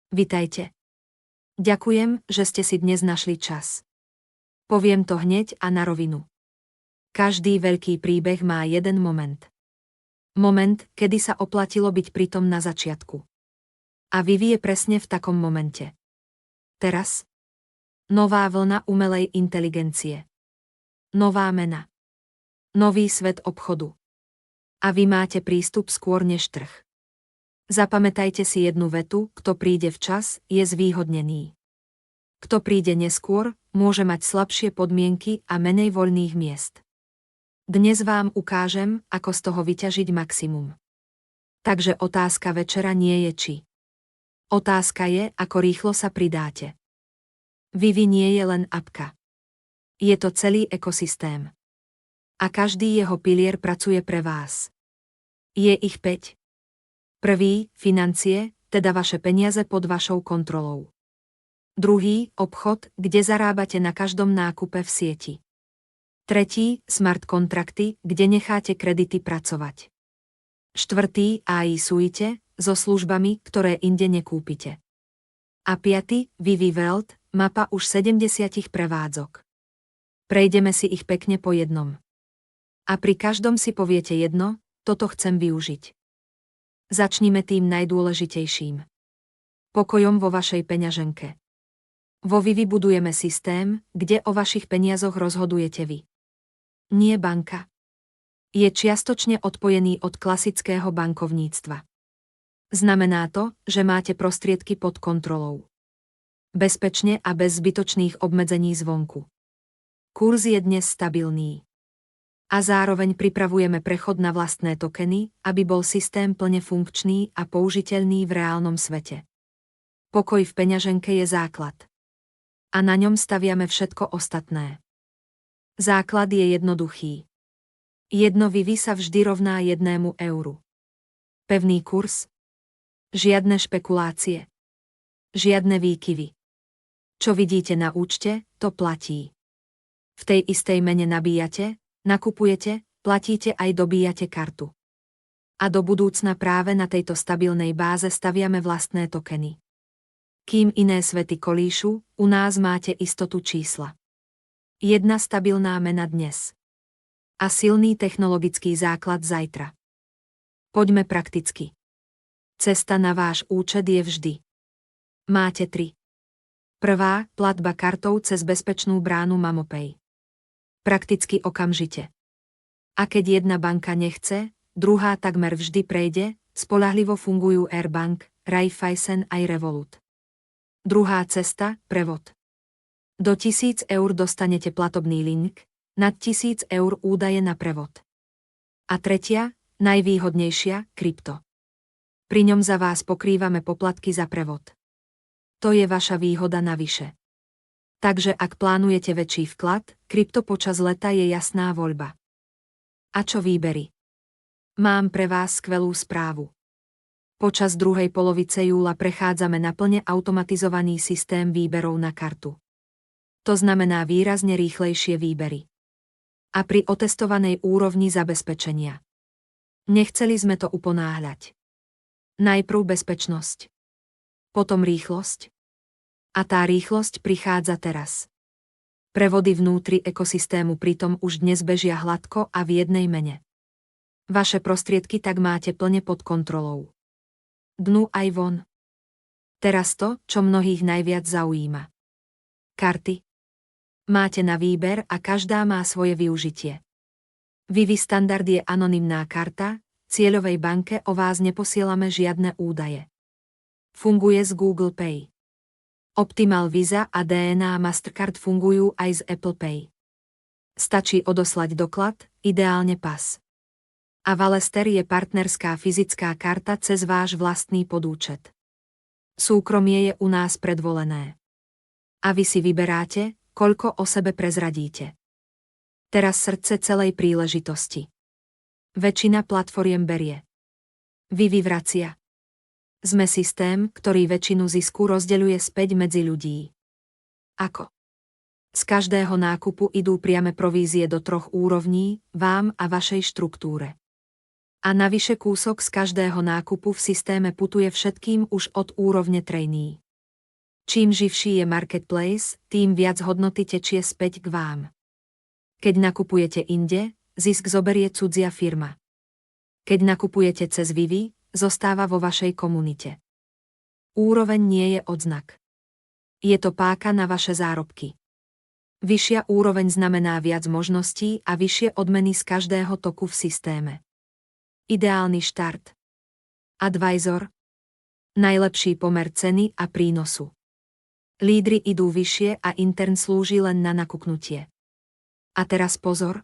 Vitajte. Ďakujem, že ste si dnes našli čas. Poviem to hneď a na rovinu. Každý veľký príbeh má jeden moment. Moment, kedy sa oplatilo byť pritom na začiatku. A Vivi je presne v takom momente. Teraz? Nová vlna umelej inteligencie. Nová mena. Nový svet obchodu. A vy máte prístup skôr než trh. Zapamätajte si jednu vetu: kto príde včas, je zvýhodnený. Kto príde neskôr, môže mať slabšie podmienky a menej voľných miest. Dnes vám ukážem, ako z toho vyťažiť maximum. Takže otázka večera nie je či. Otázka je, ako rýchlo sa pridáte. Vivi nie je len apka. Je to celý ekosystém. A každý jeho pilier pracuje pre vás. Je ich 5. Prvý, financie, teda vaše peniaze pod vašou kontrolou. Druhý, obchod, kde zarábate na každom nákupe v sieti. Tretí, smart kontrakty, kde necháte kredity pracovať. Štvrtý, AI suite, so službami, ktoré inde nekúpite. A piaty, Vivi World, mapa už 70 prevádzok. Prejdeme si ich pekne po jednom. A pri každom si poviete jedno: toto chcem využiť. Začnime tým najdôležitejším. Pokojom vo vašej peňaženke. Vo Vivi budujeme systém, kde o vašich peniazoch rozhodujete vy. Nie banka. Je čiastočne odpojený od klasického bankovníctva. Znamená to, že máte prostriedky pod kontrolou. Bezpečne a bez zbytočných obmedzení zvonku. Kurz je dnes stabilný. A zároveň pripravujeme prechod na vlastné tokeny, aby bol systém plne funkčný a použiteľný v reálnom svete. Pokoj v peňaženke je základ. A na ňom staviame všetko ostatné. Základ je jednoduchý. Jedno Vivi sa vždy rovná 1 euru. Pevný kurz. Žiadne špekulácie. Žiadne výkyvy. Čo vidíte na účte, to platí. V tej istej mene nabíjate, nakupujete, platíte aj dobíjate kartu. A do budúcna práve na tejto stabilnej báze staviame vlastné tokeny. Kým iné svety kolíšu, u nás máte istotu čísla. Jedna stabilná mena dnes. A silný technologický základ zajtra. Poďme prakticky. Cesta na váš účet je vždy. Máte 3. Prvá, platba kartou cez bezpečnú bránu MamoPay. Prakticky okamžite. A keď jedna banka nechce, druhá takmer vždy prejde, spoľahlivo fungujú Airbank, Raiffeisen aj Revolut. Druhá cesta, prevod. Do 1000 eur dostanete platobný link, nad 1000 eur údaje na prevod. A tretia, najvýhodnejšia, krypto. Pri ňom za vás pokrývame poplatky za prevod. To je vaša výhoda navyše. Takže ak plánujete väčší vklad, krypto počas leta je jasná voľba. A čo výbery? Mám pre vás skvelú správu. Počas druhej polovice júla prechádzame na plne automatizovaný systém výberov na kartu. To znamená výrazne rýchlejšie výbery. A pri otestovanej úrovni zabezpečenia. Nechceli sme to uponáhľať. Najprv bezpečnosť. Potom rýchlosť. A tá rýchlosť prichádza teraz. Prevody vnútri ekosystému pritom už dnes bežia hladko a v jednej mene. Vaše prostriedky tak máte plne pod kontrolou. Dnu aj von. Teraz to, čo mnohých najviac zaujíma. Karty. Máte na výber a každá má svoje využitie. Vivi Standard je anonymná karta, cieľovej banke o vás neposielame žiadne údaje. Funguje z Google Pay. Optimal Visa a DNA Mastercard fungujú aj z Apple Pay. Stačí odoslať doklad, ideálne pas. A Valester je partnerská fyzická karta cez váš vlastný podúčet. Súkromie je u nás predvolené. A vy si vyberáte, koľko o sebe prezradíte. Teraz srdce celej príležitosti. Väčšina platformiem berie. Vivi vracia. Sme systém, ktorý väčšinu zisku rozdeľuje späť medzi ľudí. Ako? Z každého nákupu idú priame provízie do 3 úrovní, vám a vašej štruktúre. A navyše kúsok z každého nákupu v systéme putuje všetkým už od úrovne trainee. Čím živší je marketplace, tým viac hodnoty tečie späť k vám. Keď nakupujete inde, zisk zoberie cudzia firma. Keď nakupujete cez Vivi, zostáva vo vašej komunite. Úroveň nie je odznak. Je to páka na vaše zárobky. Vyššia úroveň znamená viac možností a vyššie odmeny z každého toku v systéme. Ideálny štart. Advisor. Najlepší pomer ceny a prínosu. Lídri idú vyššie a intern slúži len na nakuknutie. A teraz pozor.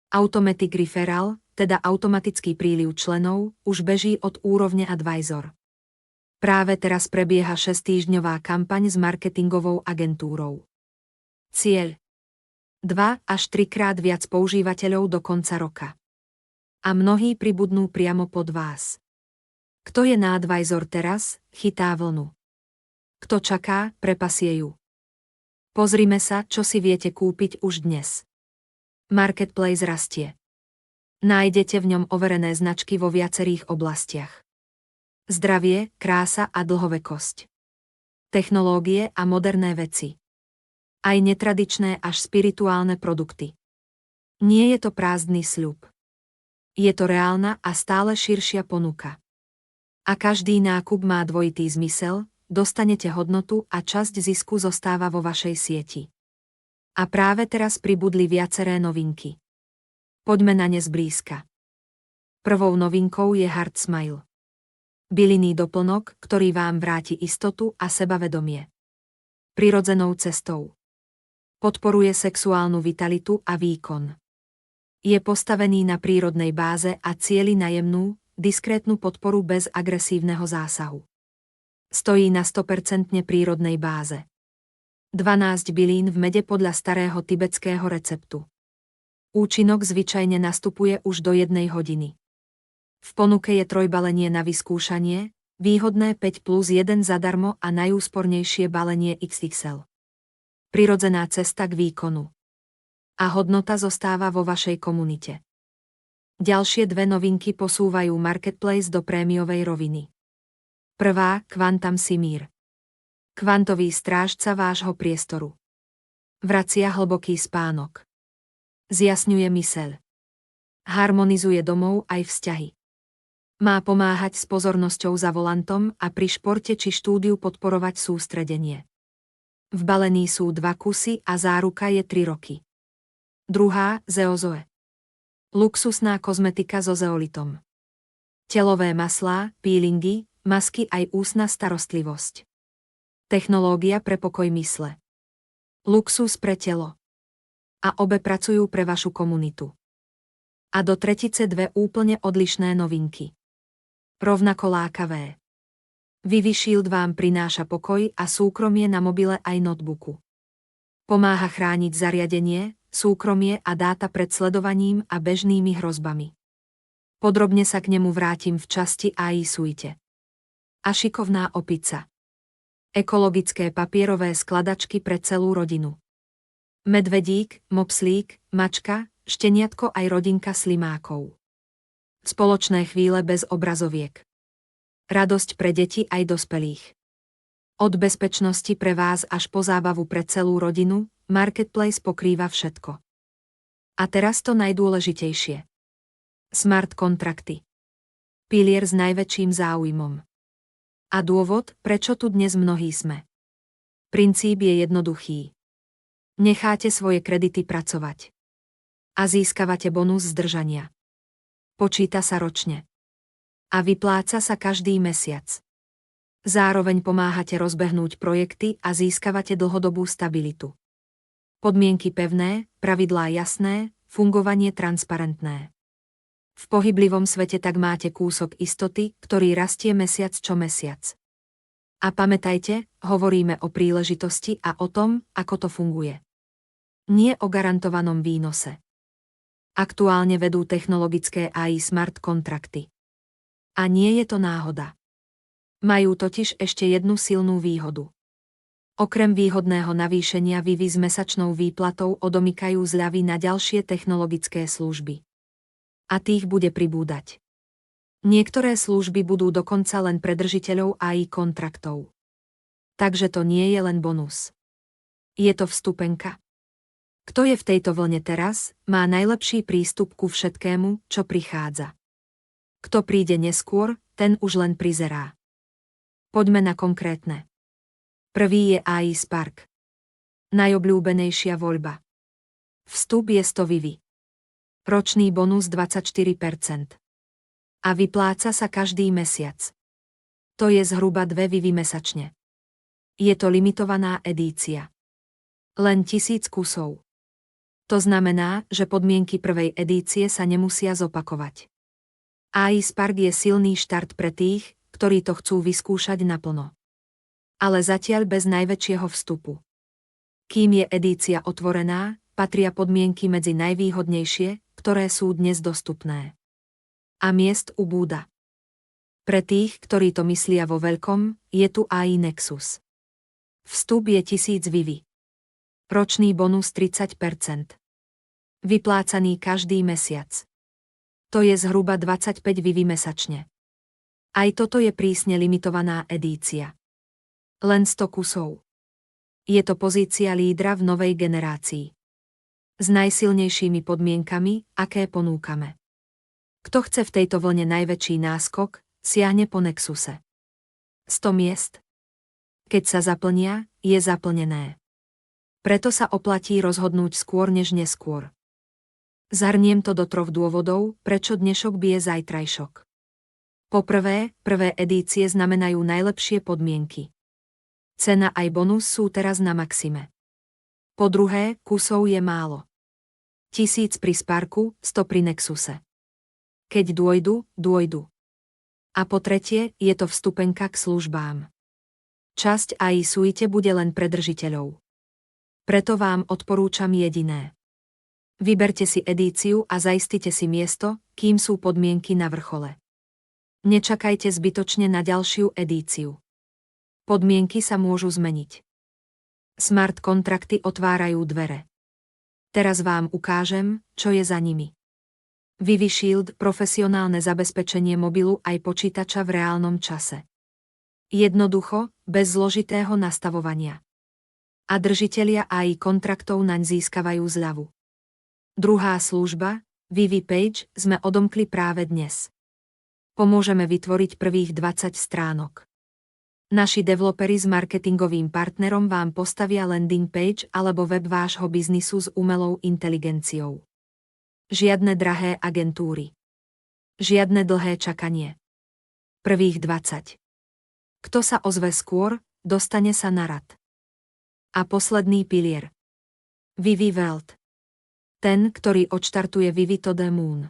Automatic referral, teda automatický príliv členov, už beží od úrovne advisor. Práve teraz prebieha 6-týždňová kampaň s marketingovou agentúrou. Cieľ. 2 až 3 krát viac používateľov do konca roka. A mnohí pribudnú priamo pod vás. Kto je na advisor teraz, chytá vlnu. Kto čaká, prepasie ju. Pozrime sa, čo si viete kúpiť už dnes. Marketplace rastie. Nájdete v ňom overené značky vo viacerých oblastiach. Zdravie, krása a dlhovekosť. Technológie a moderné veci. Aj netradičné až spirituálne produkty. Nie je to prázdny sľub. Je to reálna a stále širšia ponuka. A každý nákup má dvojitý zmysel, dostanete hodnotu a časť zisku zostáva vo vašej sieti. A práve teraz pribudli viaceré novinky. Poďme na ne zblízka. Prvou novinkou je Heart Smile. Bylinný doplnok, ktorý vám vráti istotu a sebavedomie. Prirodzenou cestou. Podporuje sexuálnu vitalitu a výkon. Je postavený na prírodnej báze a cieli na jemnú, diskrétnu podporu bez agresívneho zásahu. Stojí na 100% prírodnej báze. 12 bylín v mede podľa starého tibetského receptu. Účinok zvyčajne nastupuje už do 1 hodiny. V ponuke je trojbalenie na vyskúšanie, výhodné 5+1 zadarmo a najúspornejšie balenie XXL. Prirodzená cesta k výkonu. A hodnota zostáva vo vašej komunite. Ďalšie 2 novinky posúvajú marketplace do prémiovej roviny. Prvá, Quantum Simír. Kvantový strážca vášho priestoru. Vracia hlboký spánok. Zjasňuje myseľ. Harmonizuje domov aj vzťahy. Má pomáhať s pozornosťou za volantom a pri športe či štúdiu podporovať sústredenie. V balení sú 2 kusy a záruka je 3 roky. Druhá, Zeozoe. Luxusná kozmetika so zeolitom. Telové maslá, peelingy, masky aj ústna starostlivosť. Technológia pre pokoj mysle. Luxus pre telo. A obe pracujú pre vašu komunitu. A do tretice 2 úplne odlišné novinky. Rovnako lákavé. Vivi Shield vám prináša pokoj a súkromie na mobile aj notebooku. Pomáha chrániť zariadenie, súkromie a dáta pred sledovaním a bežnými hrozbami. Podrobne sa k nemu vrátim v časti AI suite. A šikovná opica. Ekologické papierové skladačky pre celú rodinu. Medvedík, mopslík, mačka, šteniatko aj rodinka slimákov. Spoločné chvíle bez obrazoviek. Radosť pre deti aj dospelých. Od bezpečnosti pre vás až po zábavu pre celú rodinu, Marketplace pokrýva všetko. A teraz to najdôležitejšie. Smart kontrakty. Pilier s najväčším záujmom. A dôvod, prečo tu dnes mnohí sme. Princíp je jednoduchý. Necháte svoje kredity pracovať. A získavate bonus zdržania. Počíta sa ročne. A vypláca sa každý mesiac. Zároveň pomáhate rozbehnúť projekty a získavate dlhodobú stabilitu. Podmienky pevné, pravidlá jasné, fungovanie transparentné. V pohyblivom svete tak máte kúsok istoty, ktorý rastie mesiac čo mesiac. A pamätajte, hovoríme o príležitosti a o tom, ako to funguje. Nie o garantovanom výnose. Aktuálne vedú technologické AI smart kontrakty. A nie je to náhoda. Majú totiž ešte jednu silnú výhodu. Okrem výhodného navýšenia Vivi s mesačnou výplatou odomykajú zľavy na ďalšie technologické služby. A tých bude pribúdať. Niektoré služby budú dokonca len pre držiteľov AI kontraktov. Takže to nie je len bonus. Je to vstupenka. Kto je v tejto vlne teraz, má najlepší prístup ku všetkému, čo prichádza. Kto príde neskôr, ten už len prizerá. Poďme na konkrétne. Prvý je AI Spark. Najobľúbenejšia voľba. Vstup je 100 Vivi. Ročný bonus 24%. A vypláca sa každý mesiac. To je zhruba 2 Vivi mesačne. Je to limitovaná edícia. Len 1000 kusov. To znamená, že podmienky prvej edície sa nemusia zopakovať. AI Spark je silný štart pre tých, ktorí to chcú vyskúšať naplno. Ale zatiaľ bez najväčšieho vstupu. Kým je edícia otvorená, patria podmienky medzi najvýhodnejšie, ktoré sú dnes dostupné. A miest ubúda. Pre tých, ktorí to myslia vo veľkom, je tu AI Nexus. Vstup je 1000 Vivi. Ročný bonus 30%. Vyplácaný každý mesiac. To je zhruba 25 Vivi mesačne. Aj toto je prísne limitovaná edícia. Len 100 kusov. Je to pozícia lídra v novej generácii. S najsilnejšími podmienkami, aké ponúkame. Kto chce v tejto vlne najväčší náskok, siahne po Nexuse. 100 miest. Keď sa zaplnia, je zaplnené. Preto sa oplatí rozhodnúť skôr než neskôr. Zhrniem to do 3 dôvodov, prečo dnešok bije zajtrajšok. Po prvé, prvé edície znamenajú najlepšie podmienky. Cena aj bonus sú teraz na maxime. Po druhé, kusov je málo. 1000 pri Sparku, 100 pri Nexuse. Keď dôjdu. A po tretie, je to vstupenka k službám. Časť AI suite bude len pre držiteľov. Preto vám odporúčam jediné. Vyberte si edíciu a zaistite si miesto, kým sú podmienky na vrchole. Nečakajte zbytočne na ďalšiu edíciu. Podmienky sa môžu zmeniť. Smart kontrakty otvárajú dvere. Teraz vám ukážem, čo je za nimi. Vivi Shield, profesionálne zabezpečenie mobilu aj počítača v reálnom čase. Jednoducho, bez zložitého nastavovania. A držitelia AI kontraktov naň získavajú zľavu. Druhá služba, Vivi Page, sme odomkli práve dnes. Pomôžeme vytvoriť prvých 20 stránok. Naši developeri s marketingovým partnerom vám postavia landing page alebo web vášho biznisu s umelou inteligenciou. Žiadne drahé agentúry. Žiadne dlhé čakanie. Prvých 20. Kto sa ozve skôr, dostane sa na rad. A posledný pilier. Vivi Welt. Ten, ktorý odštartuje Vivi to the Moon.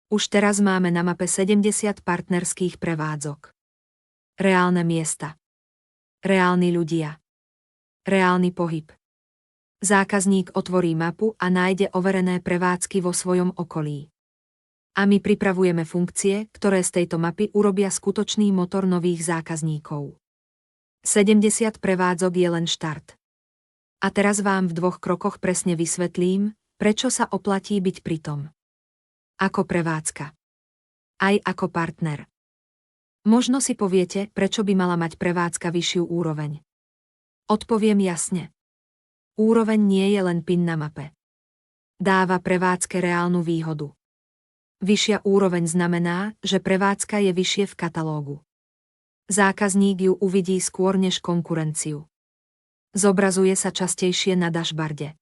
Už teraz máme na mape 70 partnerských prevádzok. Reálne miesta. Reálni ľudia. Reálny pohyb. Zákazník otvorí mapu a nájde overené prevádzky vo svojom okolí. A my pripravujeme funkcie, ktoré z tejto mapy urobia skutočný motor nových zákazníkov. 70 prevádzok je len štart. A teraz vám v 2 krokoch presne vysvetlím, prečo sa oplatí byť pri tom. Ako prevádzka. Aj ako partner. Možno si poviete, prečo by mala mať prevádzka vyššiu úroveň. Odpoviem jasne. Úroveň nie je len PIN na mape. Dáva prevádzke reálnu výhodu. Vyššia úroveň znamená, že prevádzka je vyššie v katalógu. Zákazník ju uvidí skôr než konkurenciu. Zobrazuje sa častejšie na dashboarde.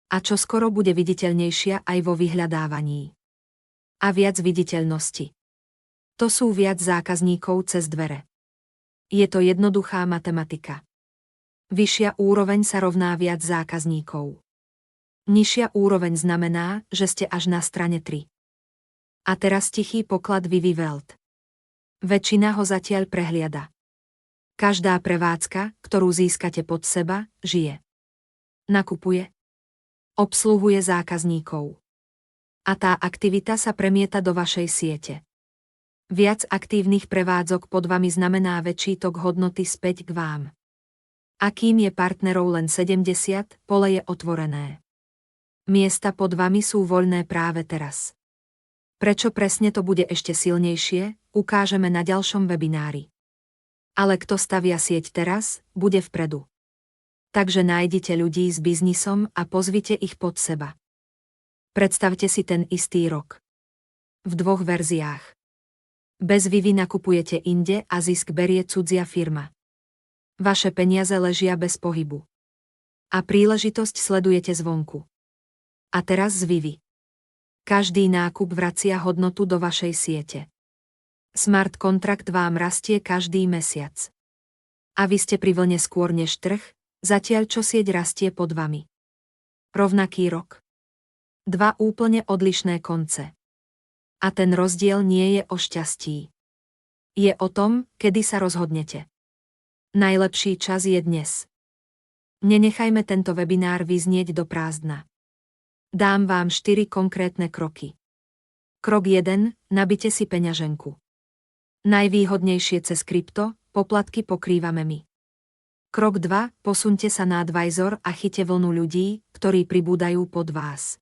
A čo skoro bude viditeľnejšia aj vo vyhľadávaní. A viac viditeľnosti. To sú viac zákazníkov cez dvere. Je to jednoduchá matematika. Vyššia úroveň sa rovná viac zákazníkov. Nižšia úroveň znamená, že ste až na strane 3. A teraz tichý poklad Vivi Welt. Väčšina ho zatiaľ prehliada. Každá prevádzka, ktorú získate pod seba, žije. Nakupuje. Obsluhuje zákazníkov. A tá aktivita sa premieta do vašej siete. Viac aktívnych prevádzok pod vami znamená väčší tok hodnoty späť k vám. A kým je partnerov len 70, pole je otvorené. Miesta pod vami sú voľné práve teraz. Prečo presne to bude ešte silnejšie, ukážeme na ďalšom webinári. Ale kto stavia sieť teraz, bude vpredu. Takže nájdite ľudí s biznisom a pozvite ich pod seba. Predstavte si ten istý rok. V 2 verziách. Bez Vivi nakupujete inde a zisk berie cudzia firma. Vaše peniaze ležia bez pohybu. A príležitosť sledujete zvonku. A teraz z Vivi. Každý nákup vracia hodnotu do vašej siete. Smart kontrakt vám rastie každý mesiac. A vy ste pri vlne skôr než trh, zatiaľ čo sieť rastie pod vami. Rovnaký rok. 2 úplne odlišné konce. A ten rozdiel nie je o šťastí. Je o tom, kedy sa rozhodnete. Najlepší čas je dnes. Nenechajme tento webinár vyznieť do prázdna. Dám vám 4 konkrétne kroky. Krok 1. Nabite si peňaženku. Najvýhodnejšie cez krypto, poplatky pokrývame my. Krok 2. Posuňte sa na Advisor a chyťte vlnu ľudí, ktorí pribúdajú pod vás.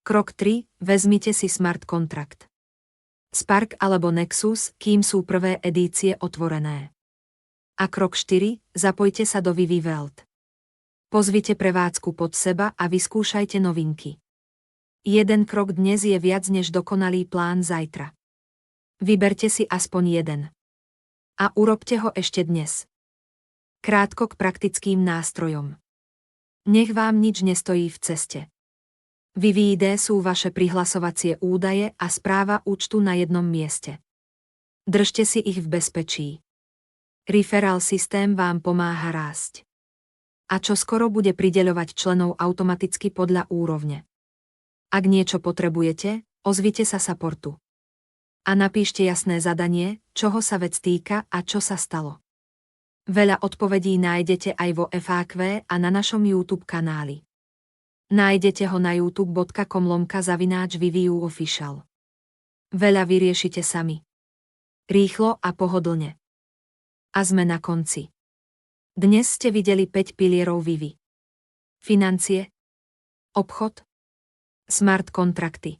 Krok 3. Vezmite si smart kontrakt. Spark alebo Nexus, kým sú prvé edície otvorené. A krok 4. Zapojte sa do Vivi Welt. Pozvite prevádzku pod seba a vyskúšajte novinky. Jeden krok dnes je viac než dokonalý plán zajtra. Vyberte si aspoň jeden. A urobte ho ešte dnes. Krátko k praktickým nástrojom. Nech vám nič nestojí v ceste. Vivi ID sú vaše prihlasovacie údaje a správa účtu na jednom mieste. Držte si ich v bezpečí. Referral systém vám pomáha rásť. A čo skoro bude prideľovať členov automaticky podľa úrovne. Ak niečo potrebujete, ozvite sa supportu. A napíšte jasné zadanie, čoho sa vec týka a čo sa stalo. Veľa odpovedí nájdete aj vo FAQ a na našom YouTube kanáli. Nájdete ho na youtube.com/viviuofficial. Veľa vyriešite sami. Rýchlo a pohodlne. A sme na konci. Dnes ste videli 5 pilierov Vivi. Financie, obchod, smart kontrakty,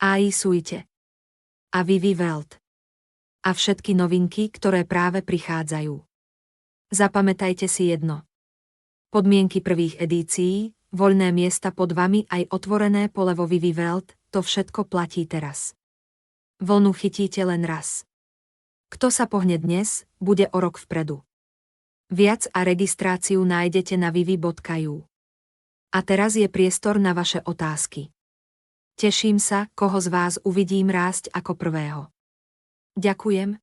AI suite a Vivi Welt. A všetky novinky, ktoré práve prichádzajú. Zapamätajte si jedno. Podmienky prvých edícií, voľné miesta pod vami aj otvorené pole vo Vivi Welt, to všetko platí teraz. Vlnu chytíte len raz. Kto sa pohne dnes, bude o rok vpredu. Viac a registráciu nájdete na vivi.ju. A teraz je priestor na vaše otázky. Teším sa, koho z vás uvidím rásť ako prvého. Ďakujem,